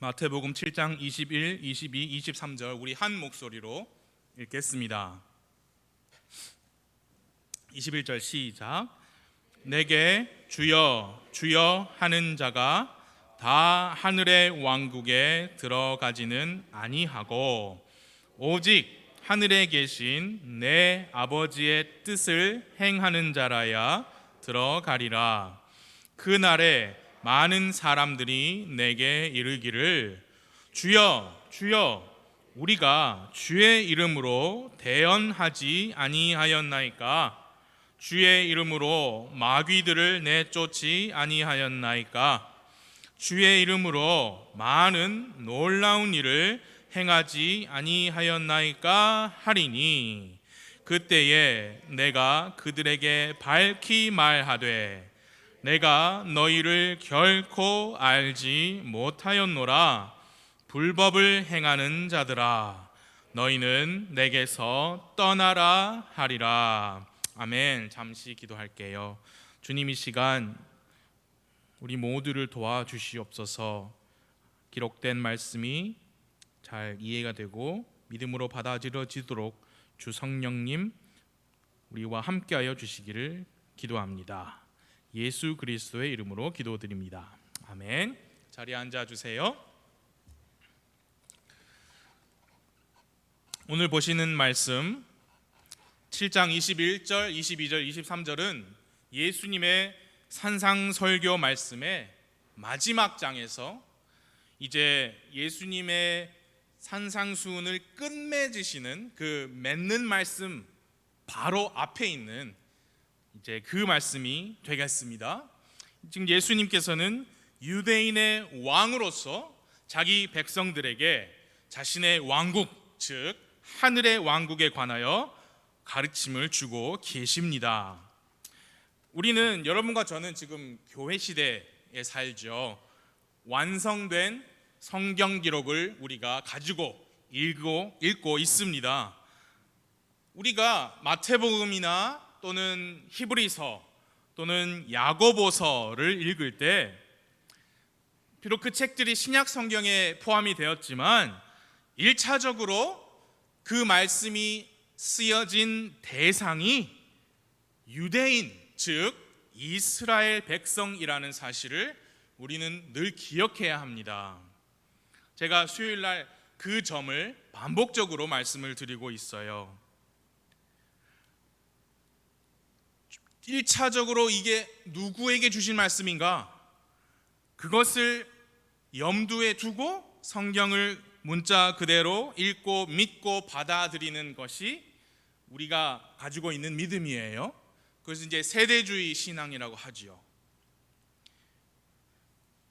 마태복음 7장 21, 22, 23절 우리 한 목소리로 읽겠습니다. 21절 시작. 내게 주여 주여 하는 자가 다 하늘의 왕국에 들어가지는 아니하고 오직 하늘에 계신 내 아버지의 뜻을 행하는 자라야 들어가리라. 그날에 많은 사람들이 내게 이르기를 주여 주여 우리가 주의 이름으로 대언하지 아니하였나이까? 주의 이름으로 마귀들을 내쫓지 아니하였나이까? 주의 이름으로 많은 놀라운 일을 행하지 아니하였나이까? 하리니 그때에 내가 그들에게 밝히 말하되 내가 너희를 결코 알지 못하였노라. 불법을 행하는 자들아 너희는 내게서 떠나라 하리라. 아멘. 잠시 기도할게요. 주님, 이 시간 우리 모두를 도와주시옵소서. 기록된 말씀이 잘 이해가 되고 믿음으로 받아들여지도록 주 성령님 우리와 함께하여 주시기를 기도합니다. 예수 그리스도의 이름으로 기도드립니다. 아멘. 자리에 앉아주세요. 오늘 보시는 말씀 7장 21절, 22절, 23절은 예수님의 산상설교 말씀의 마지막 장에서 이제 예수님의 산상수훈을 끝맺으시는 그 맺는 말씀 바로 앞에 있는 이제 그 말씀이 되겠습니다. 지금 예수님께서는 유대인의 왕으로서 자기 백성들에게 자신의 왕국, 즉 하늘의 왕국에 관하여 가르침을 주고 계십니다. 우리는 여러분과 저는 지금 교회 시대에 살죠. 완성된 성경 기록을 우리가 가지고 읽고 있습니다. 우리가 마태복음이나 또는 히브리서 또는 야고보서를 읽을 때 비록 그 책들이 신약 성경에 포함이 되었지만 1차적으로 그 말씀이 쓰여진 대상이 유대인, 즉 이스라엘 백성이라는 사실을 우리는 늘 기억해야 합니다. 제가 수요일 날 그 점을 반복적으로 말씀을 드리고 있어요. 1차적으로 이게 누구에게 주신 말씀인가? 그것을 염두에 두고 성경을 문자 그대로 읽고 믿고 받아들이는 것이 우리가 가지고 있는 믿음이에요. 그래서 이제 세대주의 신앙이라고 하지요.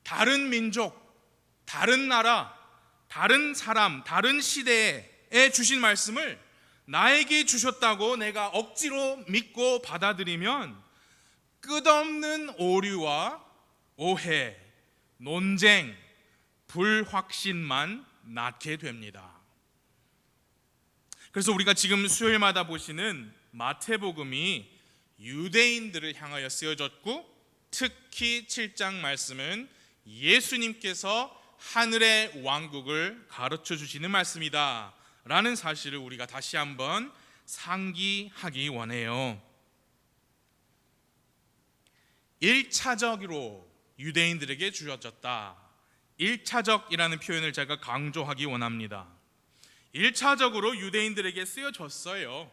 다른 민족, 다른 나라, 다른 사람, 다른 시대에 주신 말씀을 나에게 주셨다고 내가 억지로 믿고 받아들이면 끝없는 오류와 오해, 논쟁, 불확신만 낳게 됩니다. 그래서 우리가 지금 수요일마다 보시는 마태복음이 유대인들을 향하여 쓰여졌고 특히 7장 말씀은 예수님께서 하늘의 왕국을 가르쳐 주시는 말씀이다 라는 사실을 우리가 다시 한번 상기하기 원해요. 1차적으로 유대인들에게 주어졌다. 1차적이라는 표현을 제가 강조하기 원합니다. 1차적으로 유대인들에게 쓰여졌어요.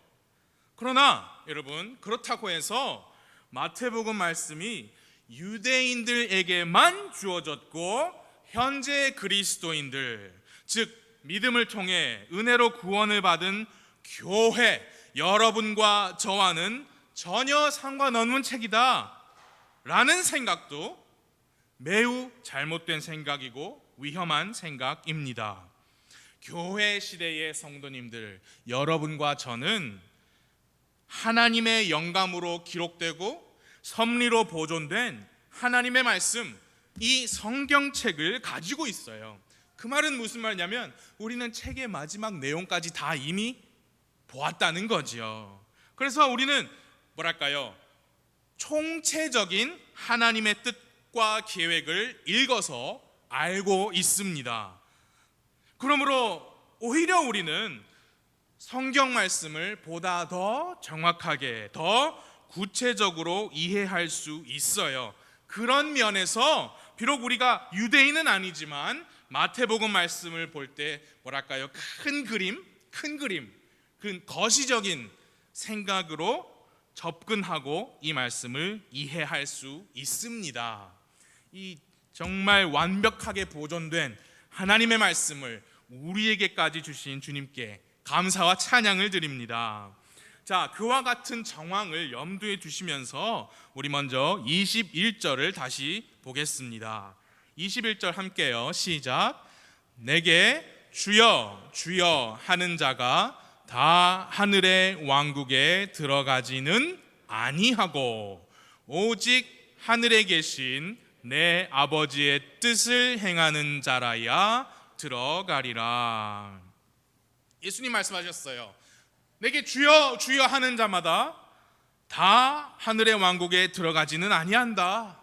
그러나 여러분, 그렇다고 해서 마태복음 말씀이 유대인들에게만 주어졌고 현재 그리스도인들, 즉 믿음을 통해 은혜로 구원을 받은 교회 여러분과 저와는 전혀 상관없는 책이다 라는 생각도 매우 잘못된 생각이고 위험한 생각입니다. 교회 시대의 성도님들, 여러분과 저는 하나님의 영감으로 기록되고 섭리로 보존된 하나님의 말씀, 이 성경책을 가지고 있어요. 그 말은 무슨 말이냐면 우리는 책의 마지막 내용까지 다 이미 보았다는 거지요. 그래서 우리는 뭐랄까요? 총체적인 하나님의 뜻과 계획을 읽어서 알고 있습니다. 그러므로 오히려 우리는 성경 말씀을 보다 더 정확하게, 더 구체적으로 이해할 수 있어요. 그런 면에서 비록 우리가 유대인은 아니지만 마태복음 말씀을 볼 때 뭐랄까요? 큰 그림, 그 거시적인 생각으로 접근하고 이 말씀을 이해할 수 있습니다. 이 정말 완벽하게 보존된 하나님의 말씀을 우리에게까지 주신 주님께 감사와 찬양을 드립니다. 자, 그와 같은 정황을 염두에 두시면서 우리 먼저 21절을 다시 보겠습니다. 21절 함께요. 시작. 내게 주여 주여 하는 자가 다 하늘의 왕국에 들어가지는 아니하고 오직 하늘에 계신 내 아버지의 뜻을 행하는 자라야 들어가리라. 예수님 말씀하셨어요. 내게 주여 주여 하는 자마다 다 하늘의 왕국에 들어가지는 아니한다.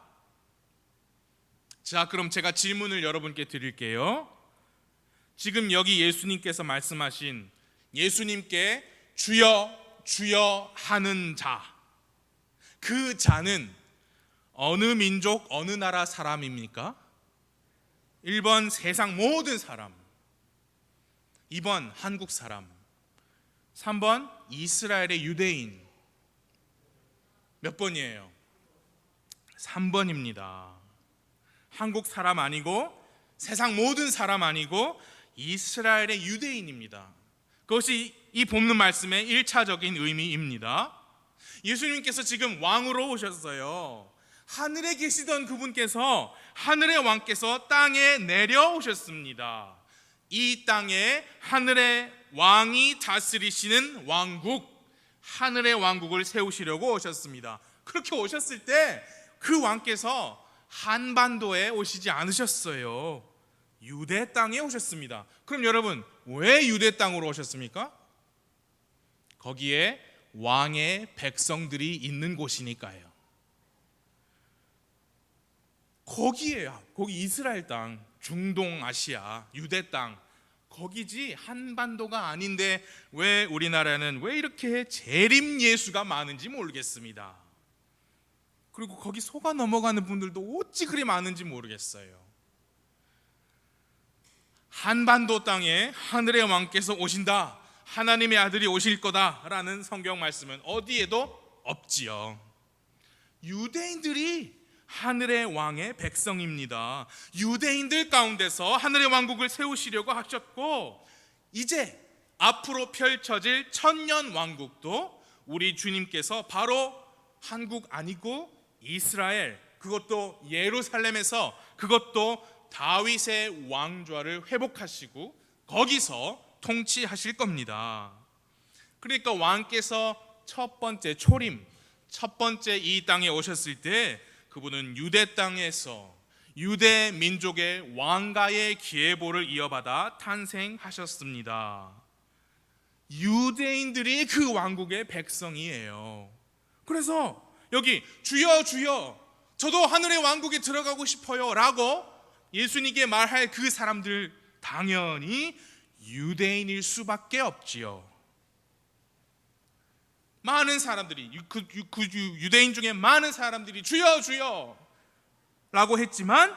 자, 그럼 제가 질문을 여러분께 드릴게요. 지금 여기 예수님께서 말씀하신 예수님께 주여 주여 하는 자, 그 자는 어느 민족, 어느 나라 사람입니까? 1번 세상 모든 사람, 2번 한국 사람, 3번 이스라엘의 유대인. 몇 번이에요? 3번입니다. 한국 사람 아니고 세상 모든 사람 아니고 이스라엘의 유대인입니다. 그것이 이 본문 말씀의 1차적인 의미입니다. 예수님께서 지금 왕으로 오셨어요. 하늘에 계시던 그분께서, 하늘의 왕께서 땅에 내려오셨습니다. 이 땅에 하늘의 왕이 다스리시는 왕국, 하늘의 왕국을 세우시려고 오셨습니다. 그렇게 오셨을 때 그 왕께서 한반도에 오시지 않으셨어요. 유대 땅에 오셨습니다. 그럼 여러분, 왜 유대 땅으로 오셨습니까? 거기에 왕의 백성들이 있는 곳이니까요. 거기에요. 거기 이스라엘 땅, 중동 아시아, 유대 땅, 거기지 한반도가 아닌데 왜 우리나라는 왜 이렇게 재림 예수가 많은지 모르겠습니다. 그리고 거기 속아 넘어가는 분들도 어찌 그리 많은지 모르겠어요. 한반도 땅에 하늘의 왕께서 오신다, 하나님의 아들이 오실 거다라는 성경 말씀은 어디에도 없지요. 유대인들이 하늘의 왕의 백성입니다. 유대인들 가운데서 하늘의 왕국을 세우시려고 하셨고, 이제 앞으로 펼쳐질 천년 왕국도 우리 주님께서 바로 한국 아니고 이스라엘, 그것도 예루살렘에서, 그것도 다윗의 왕좌를 회복하시고 거기서 통치하실 겁니다. 그러니까 왕께서 첫 번째 초림, 첫 번째 이 땅에 오셨을 때 그분은 유대 땅에서 유대 민족의 왕가의 기회보를 이어받아 탄생하셨습니다. 유대인들이 그 왕국의 백성이에요. 그래서 여기 주여 주여 저도 하늘의 왕국에 들어가고 싶어요 라고 예수님께 말할 그 사람들, 당연히 유대인일 수밖에 없지요. 많은 사람들이, 그 유대인 중에 많은 사람들이 주여 주여 라고 했지만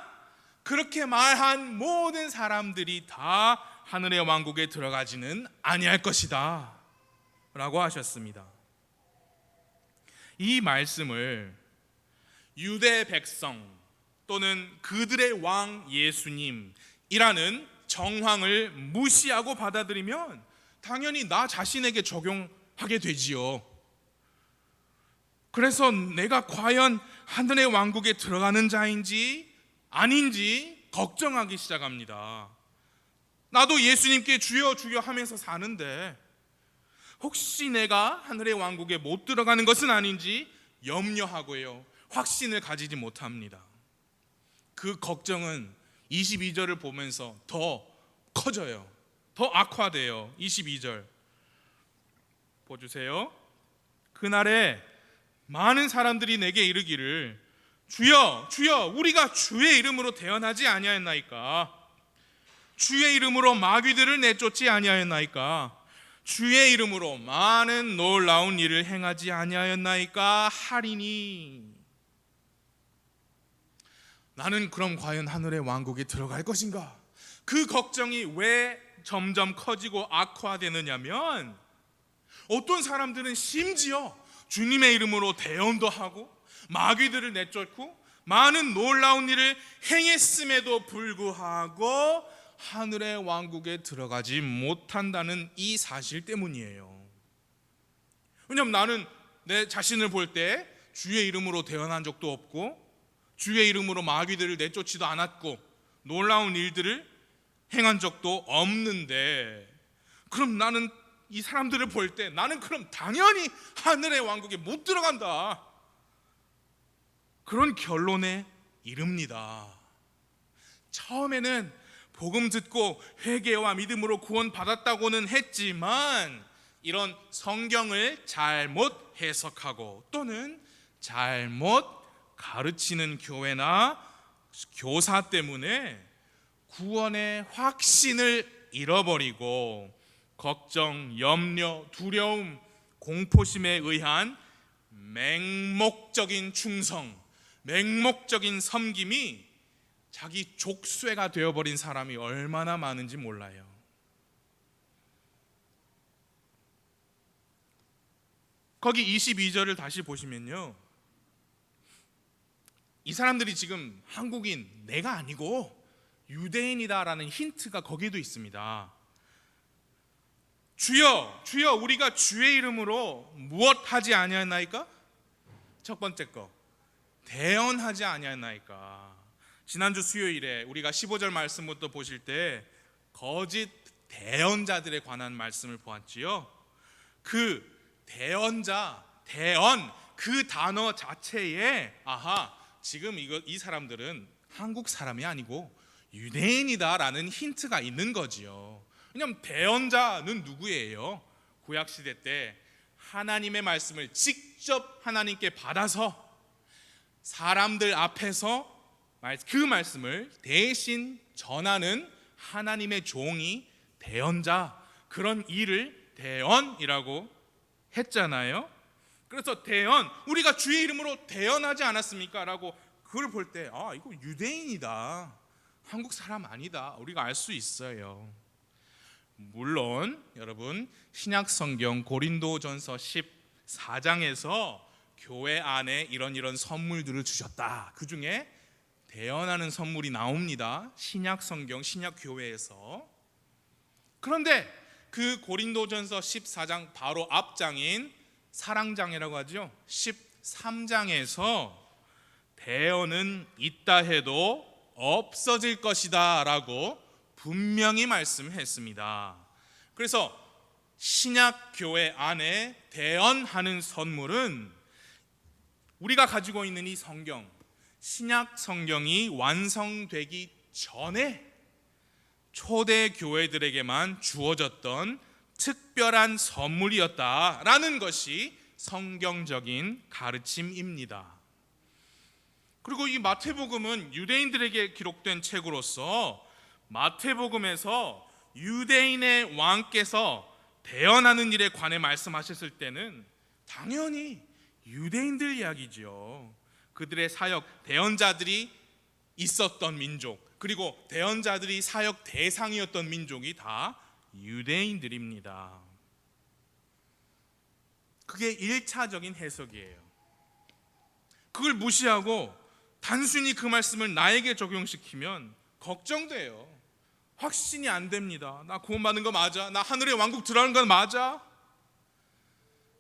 그렇게 말한 모든 사람들이 다 하늘의 왕국에 들어가지는 아니할 것이다 라고 하셨습니다. 이 말씀을 유대 백성 또는 그들의 왕 예수님이라는 정황을 무시하고 받아들이면 당연히 나 자신에게 적용하게 되지요. 그래서 내가 과연 하늘의 왕국에 들어가는 자인지 아닌지 걱정하기 시작합니다. 나도 예수님께 주여 주여 하면서 사는데 혹시 내가 하늘의 왕국에 못 들어가는 것은 아닌지 염려하고요, 확신을 가지지 못합니다. 그 걱정은 22절을 보면서 더 커져요. 더 악화돼요. 22절 보주세요. 그날에 많은 사람들이 내게 이르기를 주여 주여 우리가 주의 이름으로 대언하지 아니하였나이까? 주의 이름으로 마귀들을 내쫓지 아니하였나이까? 주의 이름으로 많은 놀라운 일을 행하지 아니하였나이까 하리니. 나는 그럼 과연 하늘의 왕국에 들어갈 것인가? 그 걱정이 왜 점점 커지고 악화되느냐면, 어떤 사람들은 심지어 주님의 이름으로 대언도 하고 마귀들을 내쫓고 많은 놀라운 일을 행했음에도 불구하고 하늘의 왕국에 들어가지 못한다는 이 사실 때문이에요. 왜냐하면 나는 내 자신을 볼 때 주의 이름으로 대언한 적도 없고 주의 이름으로 마귀들을 내쫓지도 않았고 놀라운 일들을 행한 적도 없는데, 그럼 나는 이 사람들을 볼 때 나는 그럼 당연히 하늘의 왕국에 못 들어간다, 그런 결론에 이릅니다. 처음에는 복음 듣고 회개와 믿음으로 구원받았다고는 했지만 이런 성경을 잘못 해석하고 또는 잘못 가르치는 교회나 교사 때문에 구원의 확신을 잃어버리고 걱정, 염려, 두려움, 공포심에 의한 맹목적인 충성, 맹목적인 섬김이 자기 족쇄가 되어버린 사람이 얼마나 많은지 몰라요. 거기 22절을 다시 보시면요, 이 사람들이 지금 한국인, 내가 아니고 유대인이다라는 힌트가 거기도 있습니다. 주여 주여 우리가 주의 이름으로 무엇 하지 아니하였나이까? 첫 번째 거, 대언하지 아니하였나이까? 지난주 수요일에 우리가 15절 말씀부터 보실 때 거짓 대언자들에 관한 말씀을 보았지요. 그 대언자, 대언, 그 단어 자체에 지금 이 사람들은 한국 사람이 아니고 유대인이다라는 힌트가 있는 거지요. 왜냐하면 대언자는 누구예요? 구약시대 때 하나님의 말씀을 직접 하나님께 받아서 사람들 앞에서 그 말씀을 대신 전하는 하나님의 종이 대언자, 그런 일을 대언이라고 했잖아요. 그래서 대언, 우리가 주의 이름으로 대언하지 않았습니까? 라고 그걸 볼 때 이거 유대인이다, 한국 사람 아니다, 우리가 알 수 있어요. 물론 여러분, 신약 성경 고린도전서 14장에서 교회 안에 이런 선물들을 주셨다, 그 중에 대언하는 선물이 나옵니다. 신약 성경, 신약 교회에서. 그런데 그 고린도전서 14장 바로 앞장인 사랑장이라고 하죠, 13장에서 대언은 있다 해도 없어질 것이다 라고 분명히 말씀했습니다. 그래서 신약 교회 안에 대언하는 선물은 우리가 가지고 있는 이 성경, 신약 성경이 완성되기 전에 초대 교회들에게만 주어졌던 특별한 선물이었다라는 것이 성경적인 가르침입니다. 그리고 이 마태복음은 유대인들에게 기록된 책으로서 마태복음에서 유대인의 왕께서 대언하는 일에 관해 말씀하셨을 때는 당연히 유대인들 이야기죠. 그들의 사역, 대언자들이 있었던 민족, 그리고 대언자들이 사역 대상이었던 민족이 다 유대인들입니다. 그게 1차적인 해석이에요. 그걸 무시하고 단순히 그 말씀을 나에게 적용시키면 걱정돼요. 확신이 안 됩니다. 나 구원받는 거 맞아? 나 하늘의 왕국 들어가는 건 맞아?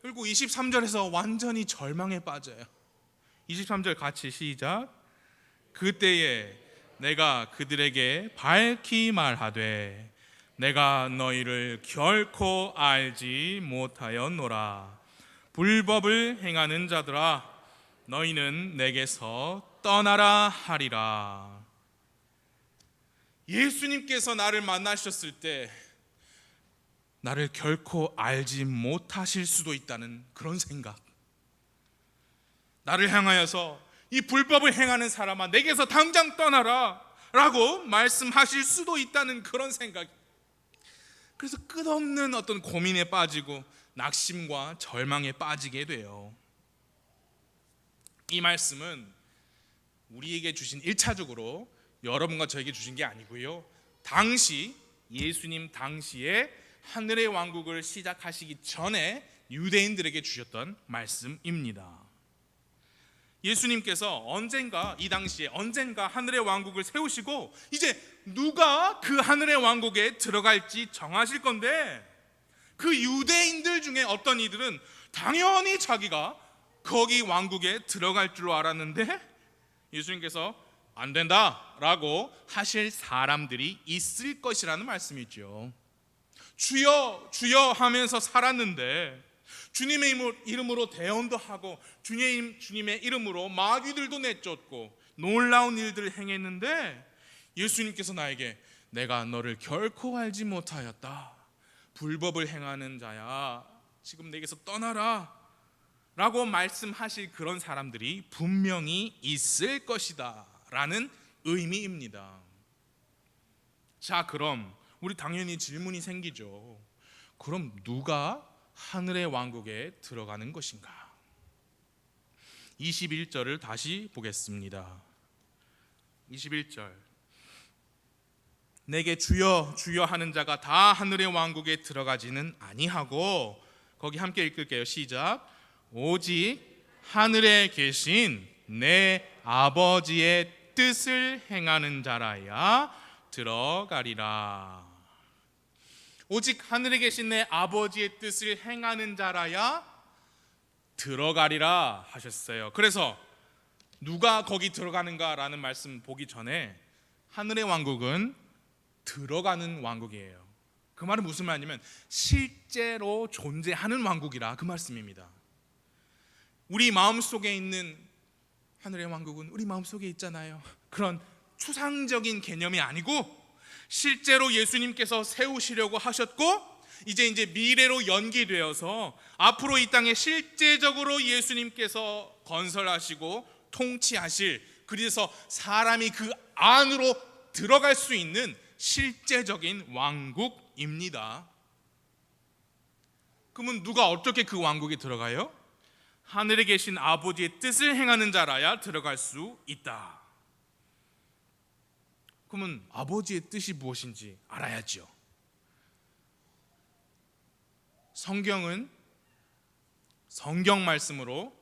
그리고 23절에서 완전히 절망에 빠져요. 23절 같이 시작. 그때에 내가 그들에게 밝히 말하되 내가 너희를 결코 알지 못하였노라. 불법을 행하는 자들아, 너희는 내게서 떠나라 하리라. 예수님께서 나를 만나셨을 때 나를 결코 알지 못하실 수도 있다는 그런 생각, 나를 향하여서 이 불법을 행하는 사람아, 내게서 당장 떠나라 라고 말씀하실 수도 있다는 그런 생각이, 그래서 끝없는 어떤 고민에 빠지고 낙심과 절망에 빠지게 돼요. 이 말씀은 우리에게 주신 1차적으로 여러분과 저에게 주신 게 아니고요, 당시 예수님 당시에 하늘의 왕국을 시작하시기 전에 유대인들에게 주셨던 말씀입니다. 예수님께서 이 당시에 언젠가 하늘의 왕국을 세우시고 이제 누가 그 하늘의 왕국에 들어갈지 정하실 건데, 그 유대인들 중에 어떤 이들은 당연히 자기가 거기 왕국에 들어갈 줄 알았는데 예수님께서 안 된다라고 하실 사람들이 있을 것이라는 말씀이죠. 주여 주여 하면서 살았는데 주님의 이름으로 대언도 하고 주님의 이름으로 마귀들도 내쫓고 놀라운 일들을 행했는데 예수님께서 나에게 내가 너를 결코 알지 못하였다, 불법을 행하는 자야, 지금 내게서 떠나라 라고 말씀하실 그런 사람들이 분명히 있을 것이다 라는 의미입니다. 자, 그럼 우리 당연히 질문이 생기죠. 그럼 누가 하늘의 왕국에 들어가는 것인가? 21절을 다시 보겠습니다. 21절, 내게 주여 주여 하는 자가 다 하늘의 왕국에 들어가지는 아니하고, 거기 함께 읽을게요. 시작. 오직 하늘에 계신 내 아버지의 뜻을 행하는 자라야 들어가리라. 오직 하늘에 계신 내 아버지의 뜻을 행하는 자라야 들어가리라 하셨어요. 그래서 누가 거기 들어가는가라는 말씀 보기 전에 하늘의 왕국은 들어가는 왕국이에요. 그 말은 무슨 말이냐면 실제로 존재하는 왕국이라 그 말씀입니다. 우리 마음속에 있는 하늘의 왕국은 우리 마음속에 있잖아요. 그런 추상적인 개념이 아니고 실제로 예수님께서 세우시려고 하셨고 이제 미래로 연기되어서 앞으로 이 땅에 실제적으로 예수님께서 건설하시고 통치하실, 그래서 사람이 그 안으로 들어갈 수 있는 실제적인 왕국입니다. 그러면 누가 어떻게 그 왕국에 들어가요? 하늘에 계신 아버지의 뜻을 행하는 자라야 들어갈 수 있다. 그러면 아버지의 뜻이 무엇인지 알아야죠. 성경은 성경 말씀으로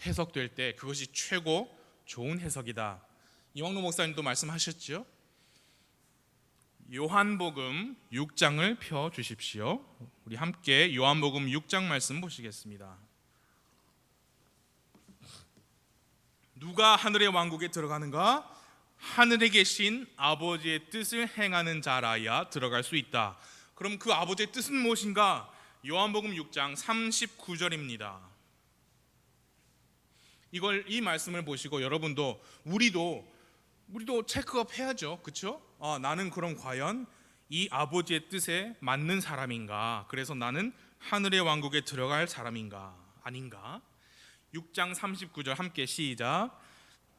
해석될 때 그것이 최고 좋은 해석이다. 이왕로 목사님도 말씀하셨죠. 요한복음 6장을 펴 주십시오. 우리 함께 요한복음 6장 말씀 보시겠습니다. 누가 하늘의 왕국에 들어가는가? 하늘에 계신 아버지의 뜻을 행하는 자라야 들어갈 수 있다. 그럼 그 아버지의 뜻은 무엇인가? 요한복음 6장 39절입니다. 이 말씀을 보시고 여러분도 우리도 체크업 해야죠. 그렇죠? 나는 그럼 과연 이 아버지의 뜻에 맞는 사람인가? 그래서 나는 하늘의 왕국에 들어갈 사람인가? 아닌가? 6장 39절 함께 시작.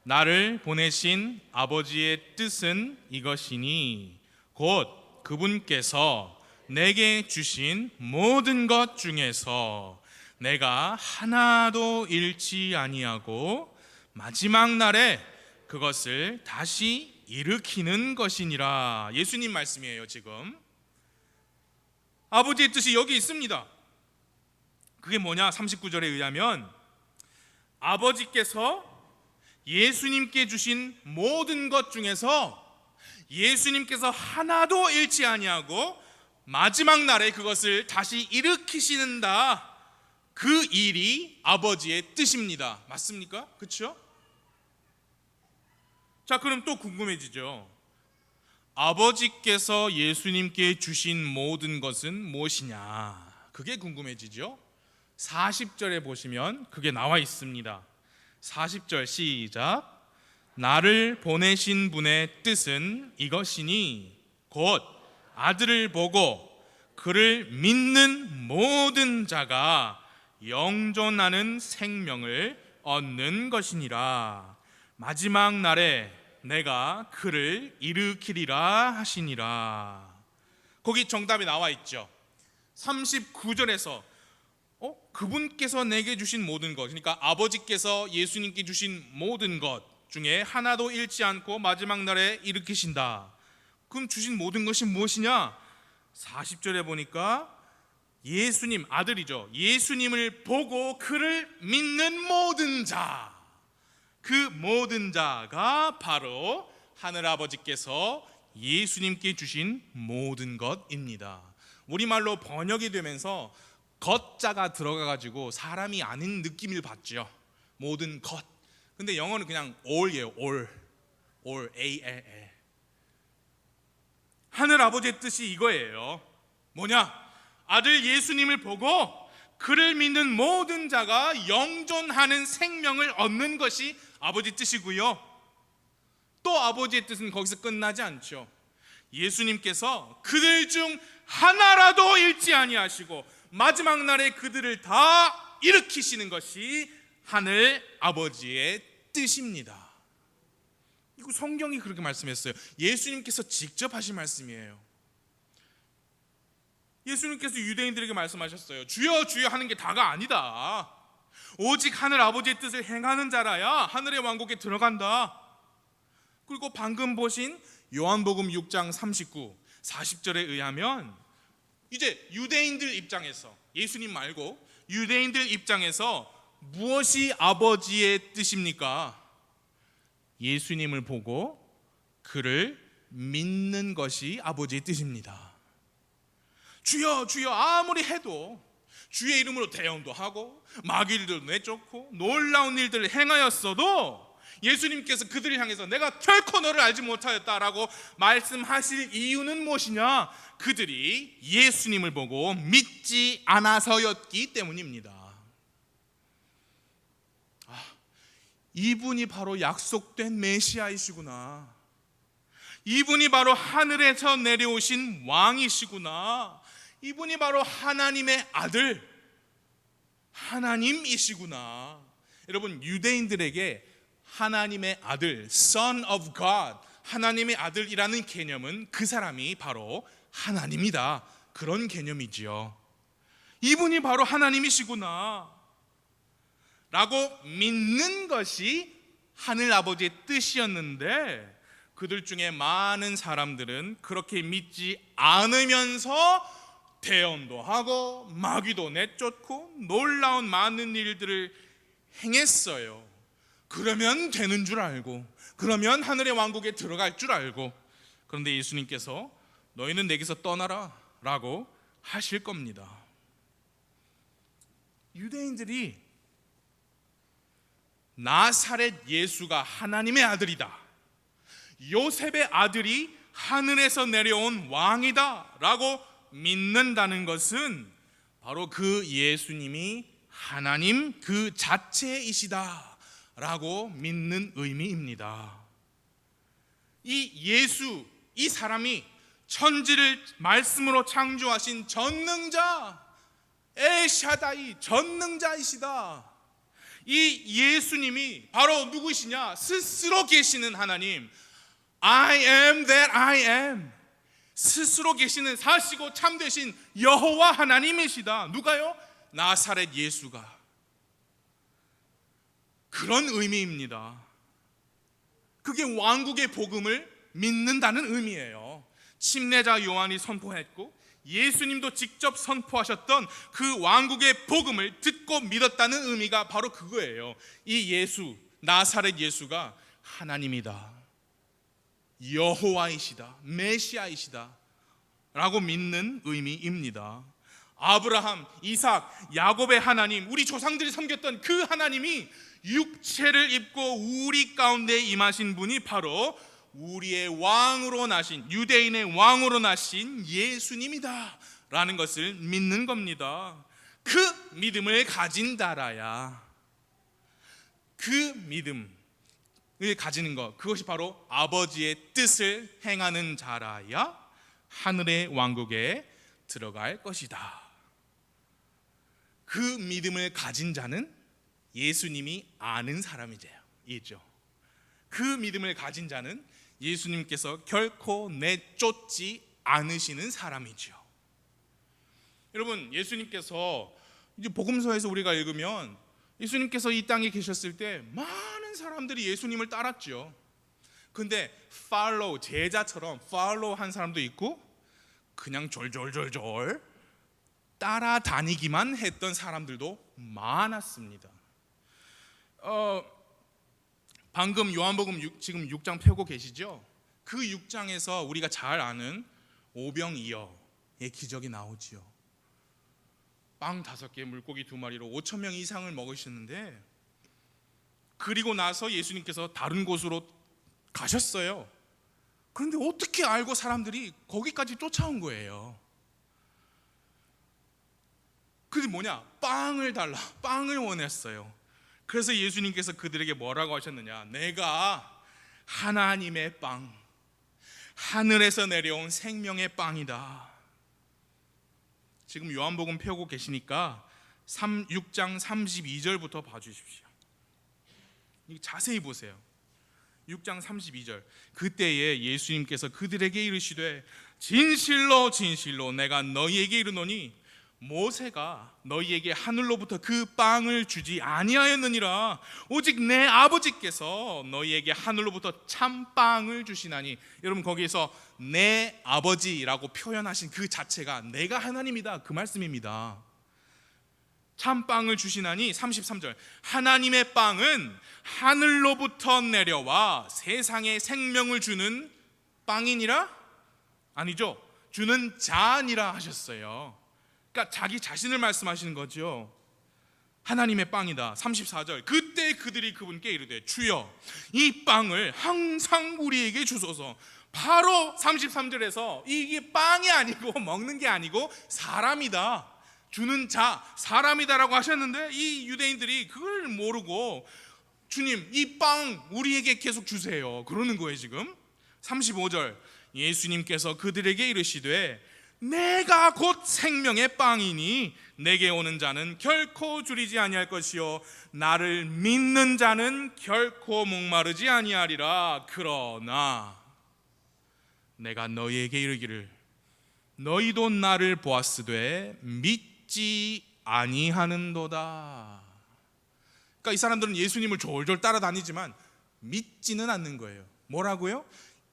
나를 보내신 아버지의 뜻은 이것이니 곧 그분께서 내게 주신 모든 것 중에서 내가 하나도 잃지 아니하고 마지막 날에 그것을 다시 일으키는 것이니라. 예수님 말씀이에요. 지금 아버지의 뜻이 여기 있습니다. 그게 뭐냐? 39절에 의하면 아버지께서 예수님께 주신 모든 것 중에서 예수님께서 하나도 잃지 아니하고 마지막 날에 그것을 다시 일으키신다. 그 일이 아버지의 뜻입니다. 맞습니까? 그렇죠? 자, 그럼 또 궁금해지죠. 아버지께서 예수님께 주신 모든 것은 무엇이냐? 그게 궁금해지죠. 40절에 보시면 그게 나와 있습니다. 40절 시작. 나를 보내신 분의 뜻은 이것이니 곧 아들을 보고 그를 믿는 모든 자가 영존하는 생명을 얻는 것이니라. 마지막 날에 내가 그를 일으키리라 하시니라. 거기 정답이 나와 있죠. 39절에서 그분께서 내게 주신 모든 것, 그러니까 아버지께서 예수님께 주신 모든 것 중에 하나도 잃지 않고 마지막 날에 일으키신다. 그럼 주신 모든 것이 무엇이냐? 40절에 보니까 예수님, 아들이죠, 예수님을 보고 그를 믿는 모든 자, 그 모든 자가 바로 하늘아버지께서 예수님께 주신 모든 것입니다. 우리말로 번역이 되면서 것자가 들어가가지고 사람이 아닌 느낌을 받죠. 모든 것. 근데 영어는 그냥 all이에요. all, A-L-L. 하늘 아버지의 뜻이 이거예요. 뭐냐? 아들 예수님을 보고 그를 믿는 모든 자가 영존하는 생명을 얻는 것이 아버지 뜻이고요. 또 아버지의 뜻은 거기서 끝나지 않죠. 예수님께서 그들 중 하나라도 잃지 아니하시고 마지막 날에 그들을 다 일으키시는 것이 하늘 아버지의 뜻입니다. 이거 성경이 그렇게 말씀했어요. 예수님께서 직접 하신 말씀이에요. 예수님께서 유대인들에게 말씀하셨어요. 주여 주여 하는 게 다가 아니다. 오직 하늘 아버지의 뜻을 행하는 자라야 하늘의 왕국에 들어간다. 그리고 방금 보신 요한복음 6장 39, 40절에 의하면 이제 유대인들 입장에서, 예수님 말고 유대인들 입장에서 무엇이 아버지의 뜻입니까? 예수님을 보고 그를 믿는 것이 아버지의 뜻입니다. 주여 주여 아무리 해도 주의 이름으로 대언도 하고 마귀들도 내쫓고 놀라운 일들을 행하였어도 예수님께서 그들을 향해서 내가 결코 너를 알지 못하였다라고 말씀하실 이유는 무엇이냐? 그들이 예수님을 보고 믿지 않아서였기 때문입니다. 이분이 바로 약속된 메시아이시구나. 이분이 바로 하늘에서 내려오신 왕이시구나. 이분이 바로 하나님의 아들, 하나님이시구나. 여러분, 유대인들에게 하나님의 아들, Son of God, 하나님의 아들이라는 개념은 그 사람이 바로 하나님이다, 그런 개념이지요. 이분이 바로 하나님이시구나 라고 믿는 것이 하늘 아버지의 뜻이었는데, 그들 중에 많은 사람들은 그렇게 믿지 않으면서 대언도 하고 마귀도 내쫓고 놀라운 많은 일들을 행했어요. 그러면 되는 줄 알고, 그러면 하늘의 왕국에 들어갈 줄 알고. 그런데 예수님께서 너희는 내게서 떠나라 라고 하실 겁니다. 유대인들이 나사렛 예수가 하나님의 아들이다, 요셉의 아들이 하늘에서 내려온 왕이다 라고 믿는다는 것은 바로 그 예수님이 하나님 그 자체이시다 라고 믿는 의미입니다. 이 예수, 이 사람이 천지를 말씀으로 창조하신 전능자, 엘샤다이, 전능자이시다. 이 예수님이 바로 누구시냐? 스스로 계시는 하나님, I am that I am, 스스로 계시는 사시고 참되신 여호와 하나님이시다. 누가요? 나사렛 예수가. 그런 의미입니다. 그게 왕국의 복음을 믿는다는 의미예요. 침례자 요한이 선포했고 예수님도 직접 선포하셨던 그 왕국의 복음을 듣고 믿었다는 의미가 바로 그거예요. 이 예수, 나사렛 예수가 하나님이다, 여호와이시다, 메시아이시다 라고 믿는 의미입니다. 아브라함, 이삭, 야곱의 하나님, 우리 조상들이 섬겼던 그 하나님이 육체를 입고 우리 가운데 임하신 분이 바로 우리의 왕으로 나신, 유대인의 왕으로 나신 예수님이다 라는 것을 믿는 겁니다. 그 믿음을 가진 자라야, 그 믿음을 가지는 것, 그것이 바로 아버지의 뜻을 행하는 자라야 하늘의 왕국에 들어갈 것이다. 그 믿음을 가진 자는 예수님이 아는 사람이죠. 그 믿음을 가진 자는 예수님께서 결코 내쫓지 않으시는 사람이죠. 여러분, 예수님께서 이제 복음서에서 우리가 읽으면 예수님께서 이 땅에 계셨을 때 많은 사람들이 예수님을 따랐죠. 근데 제자처럼 팔로우 한 사람도 있고 그냥 졸졸졸졸 따라다니기만 했던 사람들도 많았습니다. 방금 요한복음 지금 6장 펴고 계시죠? 그 6장에서 우리가 잘 아는 오병이어의 기적이 나오지요. 빵 5개, 물고기 2마리로 5,000명 이상을 먹으셨는데, 그리고 나서 예수님께서 다른 곳으로 가셨어요. 그런데 어떻게 알고 사람들이 거기까지 쫓아온 거예요? 그게 뭐냐? 빵을 달라, 빵을 원했어요. 그래서 예수님께서 그들에게 뭐라고 하셨느냐? 내가 하나님의 빵, 하늘에서 내려온 생명의 빵이다. 지금 요한복음 펴고 계시니까 6장 32절부터 봐주십시오. 자세히 보세요. 6장 32절. 그때에 예수님께서 그들에게 이르시되 진실로 진실로 내가 너희에게 이르노니 모세가 너희에게 하늘로부터 그 빵을 주지 아니하였느니라. 오직 내 아버지께서 너희에게 하늘로부터 참빵을 주시나니. 여러분, 거기에서 내 아버지라고 표현하신 그 자체가 내가 하나님이다, 그 말씀입니다. 참빵을 주시나니. 33절. 하나님의 빵은 하늘로부터 내려와 세상에 생명을 주는 빵이니라? 아니죠, 주는 자니라 하셨어요. 그러니까 자기 자신을 말씀하시는 거죠. 하나님의 빵이다. 34절. 그때 그들이 그분께 이르되 주여 이 빵을 항상 우리에게 주소서. 바로 33절에서 이게 빵이 아니고 먹는 게 아니고 사람이다, 주는 자, 사람이다라고 하셨는데 이 유대인들이 그걸 모르고 주님 이 빵 우리에게 계속 주세요 그러는 거예요 지금. 35절. 예수님께서 그들에게 이르시되 내가 곧 생명의 빵이니 내게 오는 자는 결코 줄이지 아니할 것이요 나를 믿는 자는 결코 목마르지 아니하리라. 그러나 내가 너희에게 이르기를 너희도 나를 보았으되 믿지 아니하는도다. 그러니까 이 사람들은 예수님을 졸졸 따라다니지만 믿지는 않는 거예요. 뭐라고요?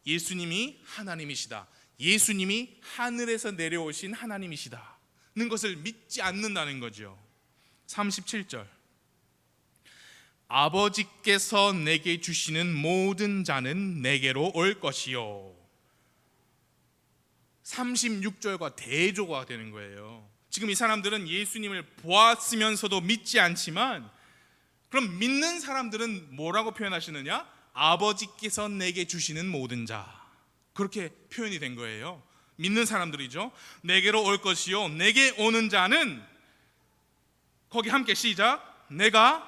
예수님이 하나님이시다, 예수님이 하늘에서 내려오신 하나님이시다는 것을 믿지 않는다는 거죠. 37절. 아버지께서 내게 주시는 모든 자는 내게로 올 것이요. 36절과 대조가 되는 거예요. 지금 이 사람들은 예수님을 보았으면서도 믿지 않지만, 그럼 믿는 사람들은 뭐라고 표현하시느냐? 아버지께서 내게 주시는 모든 자, 그렇게 표현이 된 거예요. 믿는 사람들이죠. 내게로 올 것이요 내게 오는 자는, 거기 함께 시작, 내가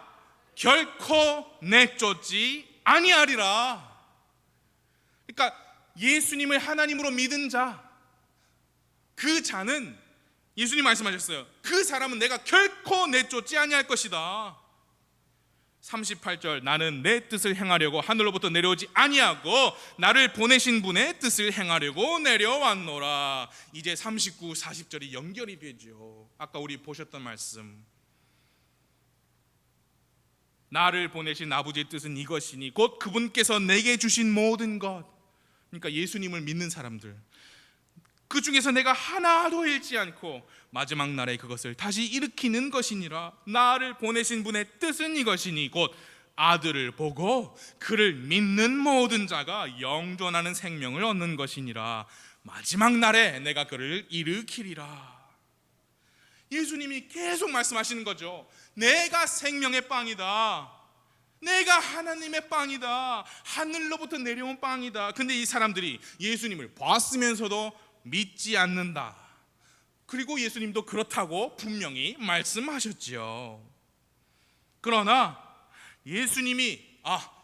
결코 내쫓지 아니하리라. 그러니까 예수님을 하나님으로 믿은 자, 그 자는 예수님 말씀하셨어요. 그 사람은 내가 결코 내쫓지 아니할 것이다. 38절. 나는 내 뜻을 행하려고 하늘로부터 내려오지 아니하고 나를 보내신 분의 뜻을 행하려고 내려왔노라. 이제 39, 40절이 연결이 되죠. 아까 우리 보셨던 말씀. 나를 보내신 아버지의 뜻은 이것이니 곧 그분께서 내게 주신 모든 것. 그러니까 예수님을 믿는 사람들, 그 중에서 내가 하나도 잃지 않고 마지막 날에 그것을 다시 일으키는 것이니라. 나를 보내신 분의 뜻은 이것이니 곧 아들을 보고 그를 믿는 모든 자가 영존하는 생명을 얻는 것이니라. 마지막 날에 내가 그를 일으키리라. 예수님이 계속 말씀하시는 거죠. 내가 생명의 빵이다, 내가 하나님의 빵이다, 하늘로부터 내려온 빵이다. 근데 이 사람들이 예수님을 봤으면서도 믿지 않는다. 그리고 예수님도 그렇다고 분명히 말씀하셨지요. 그러나 예수님이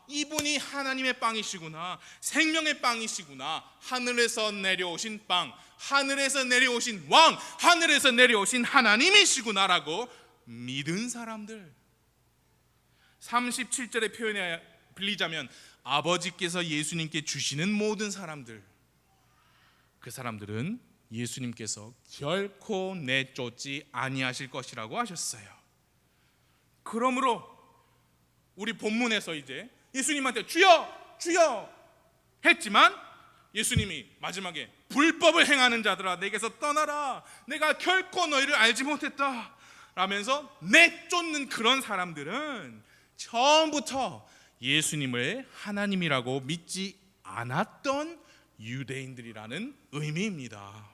이분이 하나님의 빵이시구나, 생명의 빵이시구나, 하늘에서 내려오신 빵, 하늘에서 내려오신 왕, 하늘에서 내려오신 하나님이시구나라고 믿은 사람들, 37절의 표현에 빌리자면 아버지께서 예수님께 주시는 모든 사람들, 그 사람들은 예수님께서 결코 내쫓지 아니하실 것이라고 하셨어요. 그러므로 우리 본문에서 이제 예수님한테 주여 주여 했지만 예수님이 마지막에 불법을 행하는 자들아 내게서 떠나라, 내가 결코 너희를 알지 못했다 라면서 내쫓는 그런 사람들은 처음부터 예수님을 하나님이라고 믿지 않았던 유대인들이라는 의미입니다.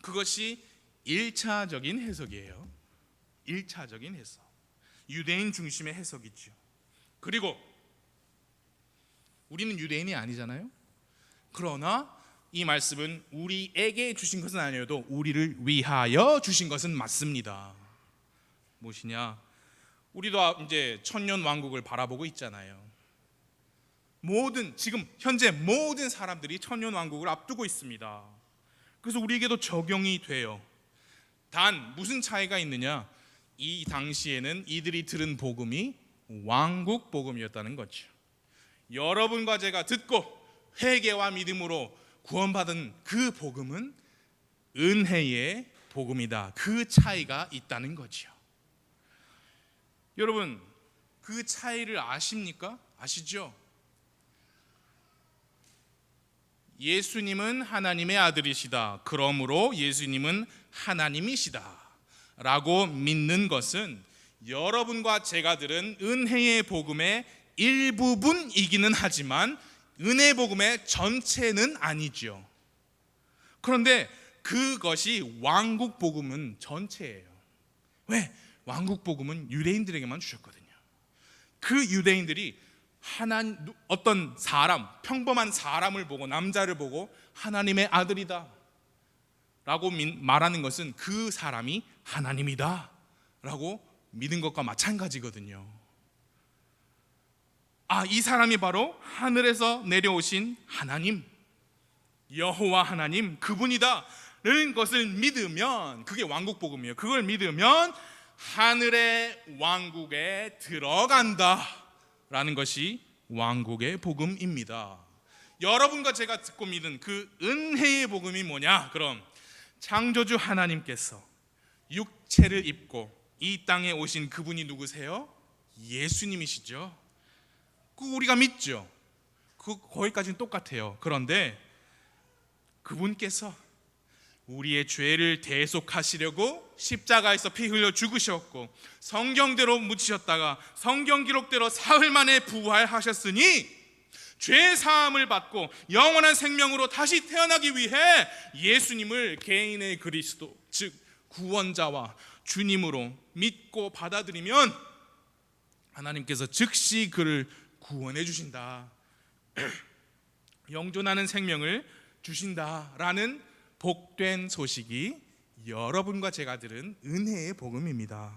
그것이 1차적인 해석이에요. 1차적인 해석, 유대인 중심의 해석이죠. 그리고 우리는 유대인이 아니잖아요. 그러나 이 말씀은 우리에게 주신 것은 아니어도 우리를 위하여 주신 것은 맞습니다. 무엇이냐? 우리도 이제 천년 왕국을 바라보고 있잖아요. 지금 현재 모든 사람들이 천년 왕국을 앞두고 있습니다. 그래서 우리에게도 적용이 돼요. 단 무슨 차이가 있느냐? 이 당시에는 이들이 들은 복음이 왕국 복음이었다는 거죠. 여러분과 제가 듣고 회개와 믿음으로 구원받은 그 복음은 은혜의 복음이다. 그 차이가 있다는 거죠. 여러분, 그 차이를 아십니까? 아시죠? 예수님은 하나님의 아들이시다. 그러므로 예수님은 하나님이시다 라고 믿는 것은 여러분과 제가 들은 은혜의 복음의 일부분이기는 하지만 은혜 복음의 전체는 아니죠. 그런데 그것이 왕국 복음은 전체예요. 왜? 왕국 복음은 유대인들에게만 주셨거든요. 그 유대인들이 어떤 사람, 평범한 사람을 보고, 남자를 보고 하나님의 아들이다 라고 말하는 것은 그 사람이 하나님이다 라고 믿은 것과 마찬가지거든요. 이 사람이 바로 하늘에서 내려오신 하나님, 여호와 하나님, 그분이다 라는 것을 믿으면 그게 왕국 복음이에요. 그걸 믿으면 하늘의 왕국에 들어간다 라는 것이 왕국의 복음입니다. 여러분과 제가 듣고 믿은 그 은혜의 복음이 뭐냐? 그럼 창조주 하나님께서 육체를 입고 이 땅에 오신 그분이 누구세요? 예수님이시죠. 우리가 믿죠. 거기까지는 똑같아요. 그런데 그분께서 우리의 죄를 대속하시려고 십자가에서 피 흘려 죽으셨고 성경대로 묻히셨다가 성경 기록대로 사흘 만에 부활하셨으니 죄 사함을 받고 영원한 생명으로 다시 태어나기 위해 예수님을 개인의 그리스도, 즉 구원자와 주님으로 믿고 받아들이면 하나님께서 즉시 그를 구원해 주신다, 영존하는 생명을 주신다라는 복된 소식이 여러분과 제가 들은 은혜의 복음입니다.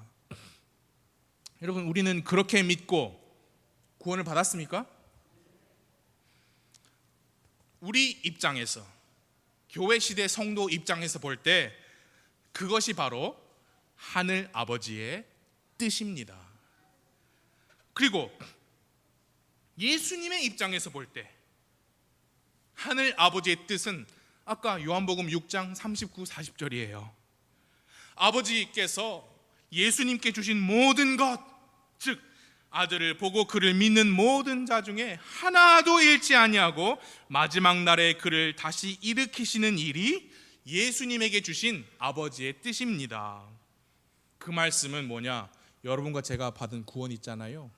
여러분, 우리는 그렇게 믿고 구원을 받았습니까? 우리 입장에서, 교회 시대 성도 입장에서 볼 때 그것이 바로 하늘 아버지의 뜻입니다. 그리고 예수님의 입장에서 볼 때 하늘 아버지의 뜻은 아까 요한복음 6장 39, 40절이에요. 아버지께서 예수님께 주신 모든 것, 즉 아들을 보고 그를 믿는 모든 자 중에 하나도 잃지 아니하고 마지막 날에 그를 다시 일으키시는 일이 예수님에게 주신 아버지의 뜻입니다. 그 말씀은 뭐냐? 여러분과 제가 받은 구원 있잖아요.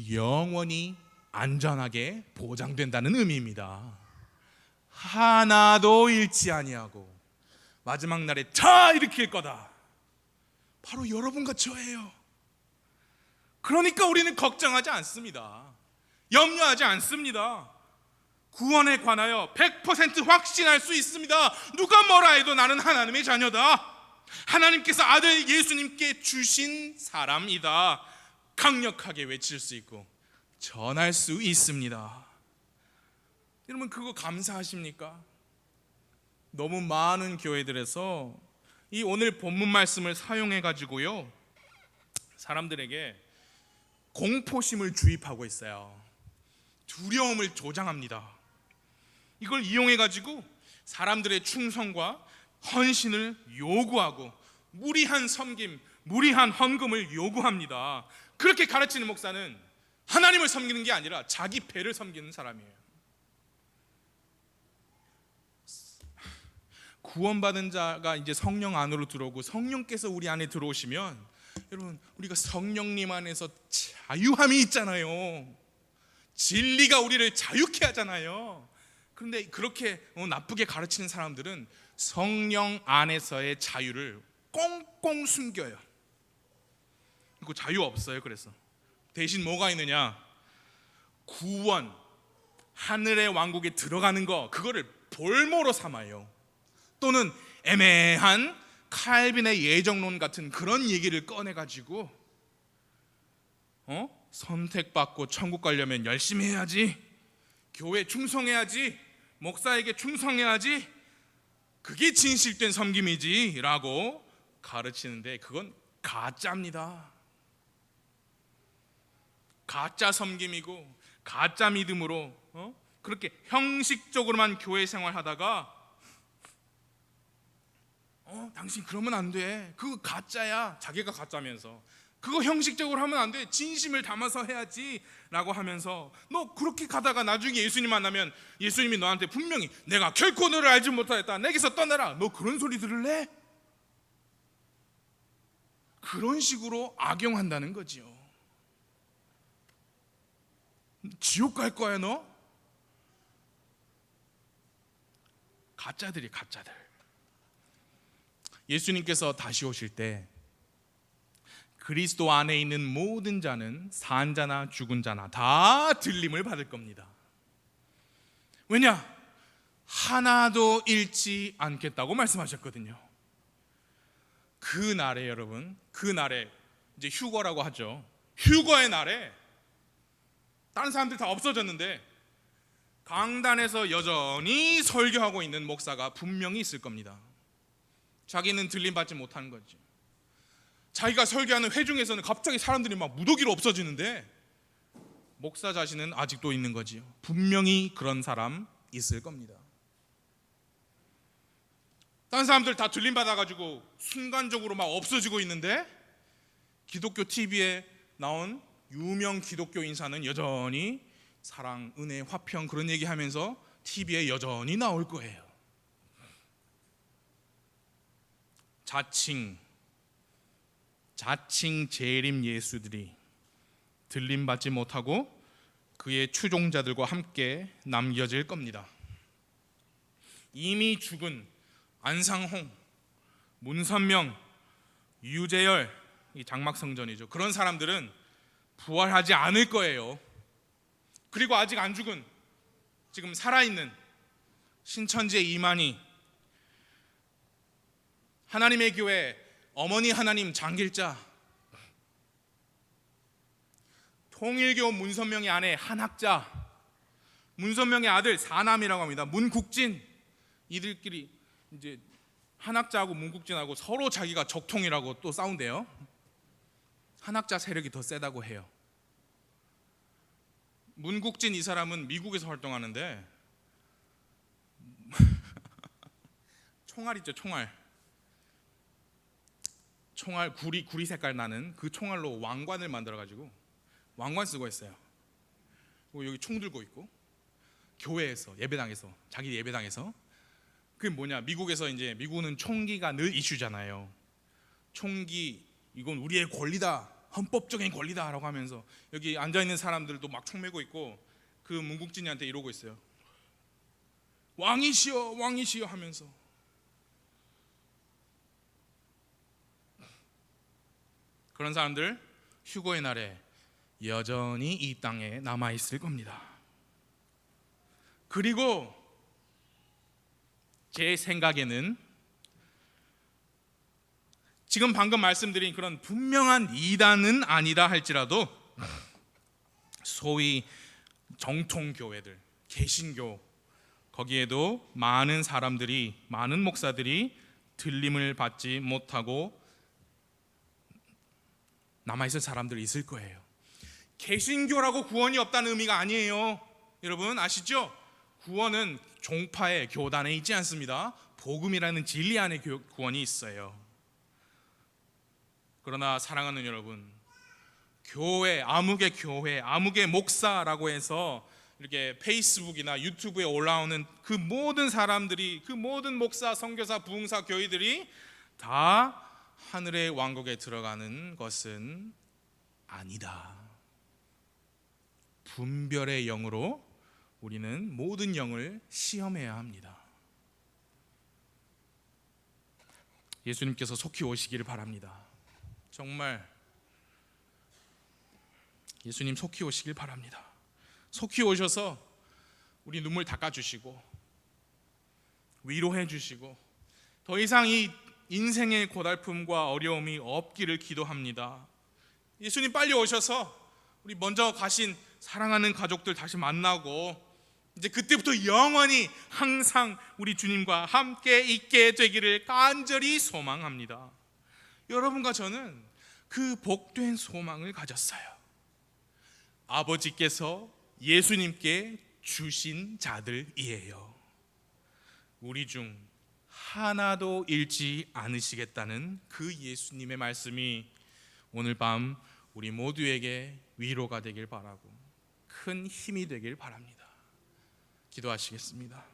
영원히 안전하게 보장된다는 의미입니다. 하나도 잃지 아니하고 마지막 날에 다 일으킬 거다. 바로 여러분과 저예요. 그러니까 우리는 걱정하지 않습니다. 염려하지 않습니다. 구원에 관하여 100% 확신할 수 있습니다. 누가 뭐라 해도 나는 하나님의 자녀다. 하나님께서 아들 예수님께 주신 사람이다. 강력하게 외칠 수 있고 전할 수 있습니다. 여러분, 그거 감사하십니까? 너무 많은 교회들에서 이 오늘 본문 말씀을 사용해 가지고요, 사람들에게 공포심을 주입하고 있어요. 두려움을 조장합니다. 이걸 이용해 가지고 사람들의 충성과 헌신을 요구하고 무리한 섬김, 무리한 헌금을 요구합니다. 그렇게 가르치는 목사는 하나님을 섬기는 게 아니라 자기 배를 섬기는 사람이에요. 구원받은 자가 이제 성령 안으로 들어오고 성령께서 우리 안에 들어오시면, 여러분, 우리가 성령님 안에서 자유함이 있잖아요. 진리가 우리를 자유케 하잖아요. 그런데 그렇게 나쁘게 가르치는 사람들은 성령 안에서의 자유를 꽁꽁 숨겨요. 그 자유 없어요. 그래서 대신 뭐가 있느냐? 구원, 하늘의 왕국에 들어가는 거, 그거를 볼모로 삼아요. 또는 애매한 칼빈의 예정론 같은 그런 얘기를 꺼내가지고 선택받고 천국 가려면 열심히 해야지, 교회 충성해야지, 목사에게 충성해야지, 그게 진실된 섬김이지 라고 가르치는데, 그건 가짜입니다. 가짜 섬김이고 가짜 믿음으로 그렇게 형식적으로만 교회 생활하다가 당신 그러면 안 돼, 그거 가짜야, 자기가 가짜면서 그거 형식적으로 하면 안 돼, 진심을 담아서 해야지 라고 하면서, 너 그렇게 가다가 나중에 예수님 만나면 예수님이 너한테 분명히 내가 결코 너를 알지 못하였다, 내게서 떠나라, 너 그런 소리 들을래? 그런 식으로 악용한다는 거지요. 지옥 갈 거야 너? 가짜들이 가짜들. 예수님께서 다시 오실 때 그리스도 안에 있는 모든 자는 산 자나 죽은 자나 다 들림을 받을 겁니다. 왜냐? 하나도 잃지 않겠다고 말씀하셨거든요. 그 날에, 여러분, 그 날에 이제 휴거라고 하죠. 휴거의 날에 다른 사람들 다 없어졌는데 강단에서 여전히 설교하고 있는 목사가 분명히 있을 겁니다. 자기는 들림 받지 못하는 거지. 자기가 설교하는 회중에서는 갑자기 사람들이 막 무더기로 없어지는데 목사 자신은 아직도 있는 거지요. 분명히 그런 사람 있을 겁니다. 다른 사람들 다 들림 받아가지고 순간적으로 막 없어지고 있는데 기독교 TV에 나온 유명 기독교 인사는 여전히 사랑, 은혜, 화평 그런 얘기하면서 TV에 여전히 나올 거예요. 자칭 재림 예수들이 들림 받지 못하고 그의 추종자들과 함께 남겨질 겁니다. 이미 죽은 안상홍, 문선명, 유재열, 이 장막성전이죠. 그런 사람들은 부활하지 않을 거예요. 그리고 아직 안 죽은, 지금 살아있는 신천지의 이만희, 하나님의 교회 어머니 하나님 장길자, 통일교 문선명의 아내 한학자, 문선명의 아들 사남이라고 합니다. 문국진, 이들끼리 이제 한학자하고 문국진하고 서로 자기가 적통이라고 또 싸운대요. 한학자 세력이 더 세다고 해요. 문국진 이 사람은 미국에서 활동하는데 총알 있죠, 총알 구리 색깔 나는 그 총알로 왕관을 만들어가지고 왕관 쓰고 있어요. 그리고 여기 총 들고 있고 교회에서 예배당에서, 자기 예배당에서. 그게 뭐냐, 미국에서 이제 미국은 총기가 늘 이슈잖아요. 총기 이건 우리의 권리다, 헌법적인 권리다라고 하면서 여기 앉아 있는 사람들도 막 총 메고 있고 그 문국진이한테 이러고 있어요. 왕이시여, 왕이시여 하면서. 그런 사람들 휴거의 날에 여전히 이 땅에 남아 있을 겁니다. 그리고 제 생각에는 지금 방금 말씀드린 그런 분명한 이단은 아니다 할지라도 소위 정통교회들, 개신교, 거기에도 많은 사람들이, 많은 목사들이 들림을 받지 못하고 남아있을 사람들이 있을 거예요. 개신교라고 구원이 없다는 의미가 아니에요. 여러분 아시죠? 구원은 종파의 교단에 있지 않습니다. 복음이라는 진리 안에 구원이 있어요. 그러나 사랑하는 여러분, 교회, 암흑의 목사라고 해서 이렇게 페이스북이나 유튜브에 올라오는 그 모든 사람들이, 그 모든 목사, 선교사, 부흥사, 교회들이 다 하늘의 왕국에 들어가는 것은 아니다. 분별의 영으로 우리는 모든 영을 시험해야 합니다. 예수님께서 속히 오시기를 바랍니다. 정말 예수님 속히 오시길 바랍니다. 속히 오셔서 우리 눈물 닦아주시고 위로해 주시고 더 이상 이 인생의 고달픔과 어려움이 없기를 기도합니다. 예수님 빨리 오셔서 우리 먼저 가신 사랑하는 가족들 다시 만나고 이제 그때부터 영원히 항상 우리 주님과 함께 있게 되기를 간절히 소망합니다. 여러분과 저는 그 복된 소망을 가졌어요. 아버지께서 예수님께 주신 자들이에요. 우리 중 하나도 잃지 않으시겠다는 그 예수님의 말씀이 오늘 밤 우리 모두에게 위로가 되길 바라고 큰 힘이 되길 바랍니다. 기도하시겠습니다.